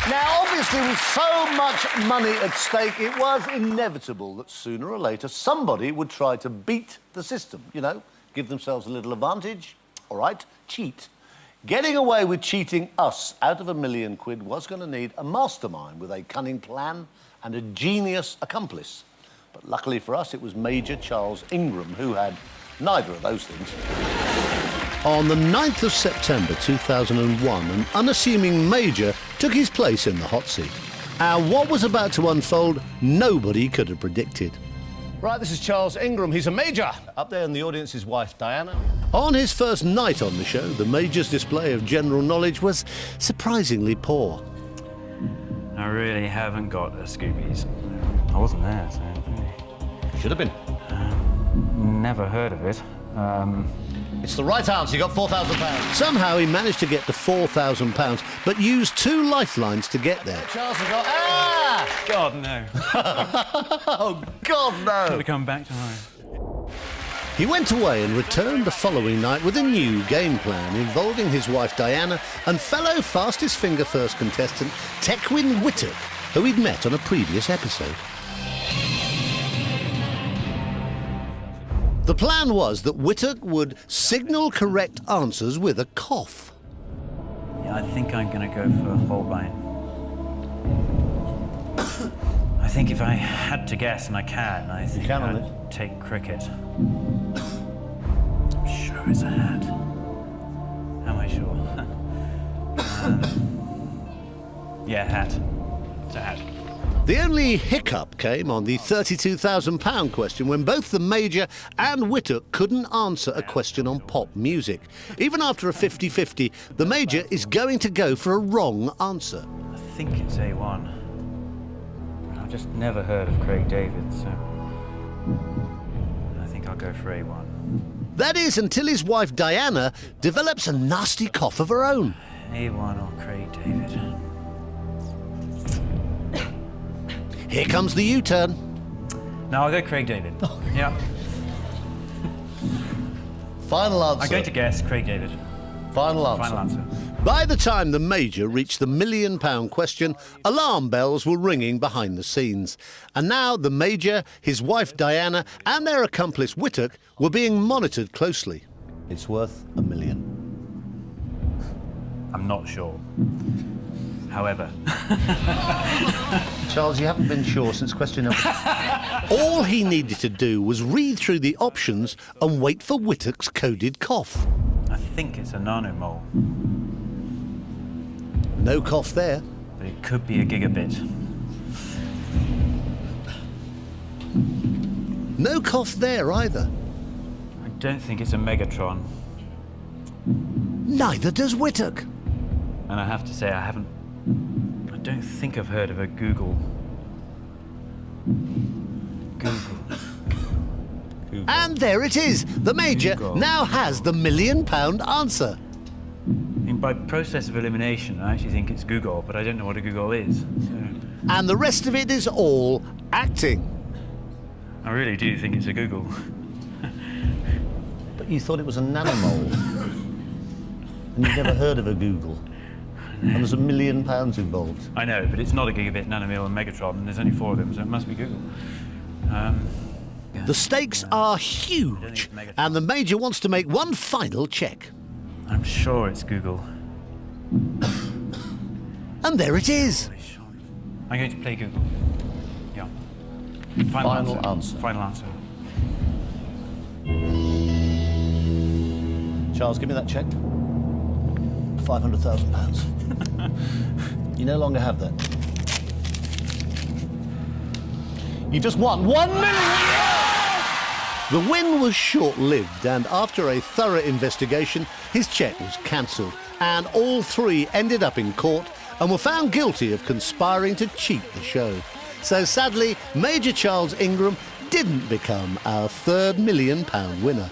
Now, obviously, with so much money at stake, it was inevitable that sooner or later somebody would try to beat the system, you know, give themselves a little advantage. All right, cheat. Getting away with cheating us out of £1 million was going to need a mastermind with a cunning plan and a genius accomplice. But luckily for us, it was Major Charles Ingram, who had neither of those things. On the 9th of September 2001, an unassuming Major took his place in the hot seat. And what was about to unfold, nobody could have predicted. Right, this is Charles Ingram. He's a Major. Up there in the audience, his wife, Diana. On his first night on the show, the Major's display of general knowledge was surprisingly poor. I really haven't got a Scoobies. I wasn't there, so... Should have been. Never heard of it. It's the right answer. You got £4,000. Somehow he managed to get to £4,000, but used 2 lifelines to get there. Charles has got... Ah! God, no. Oh, God, no. Got to come back to life. He went away and returned the following night with a new game plan involving his wife Diana and fellow fastest finger first contestant Tequin Whittock, who he'd met on a previous episode. The plan was that Whittock would signal correct answers with a cough. Yeah, I think I'm going to go for Holbein. I think if I had to guess, and I can, I think I'd take cricket. I'm sure it's a hat. Am I sure? Yeah, hat. It's a hat. The only hiccup came on the £32,000 question when both the Major and Whittock couldn't answer a question on pop music. Even after a 50-50, the Major is going to go for a wrong answer. I think it's A1. I've just never heard of Craig David, so I think I'll go for A1. That is, until his wife Diana develops a nasty cough of her own. A1 or Craig David. Here comes the U-turn. No, I'll go Craig David. Yeah. Final answer. I'm going to guess Craig David. Final answer. Final answer. By the time the Major reached the £1 million question, alarm bells were ringing behind the scenes. And now the Major, his wife Diana, and their accomplice Whittock were being monitored closely. It's worth £1 million. I'm not sure. However. Charles, you haven't been sure since question number... All he needed to do was read through the options and wait for Whittock's coded cough. I think it's a nanomole. No cough there. But it could be a gigabit. No cough there either. I don't think it's a megatron. Neither does Whittock. And I have to say, I don't think I've heard of a Google. And there it is. The Major Google. now has the £1 million answer. By process of elimination, I actually think it's Google, but I don't know what a Google is. So. And the rest of it is all acting. I really do think it's a Google. But you thought it was a nanomole. And you've never heard of a Google. And there's £1 million involved. I know, but it's not a gigabit, nanomole, and megatron, and there's only 4 of them, so it must be Google. The stakes are huge, and the Major wants to make one final check. I'm sure it's Google. And there it is. I'm going to play Google. Yeah. Final answer. Final answer. Charles, give me that check. £500,000. You no longer have that. You just won £1 million! The win was short-lived, and after a thorough investigation, his cheque was cancelled, and all 3 ended up in court and were found guilty of conspiring to cheat the show. So sadly, Major Charles Ingram didn't become our third £1 million winner.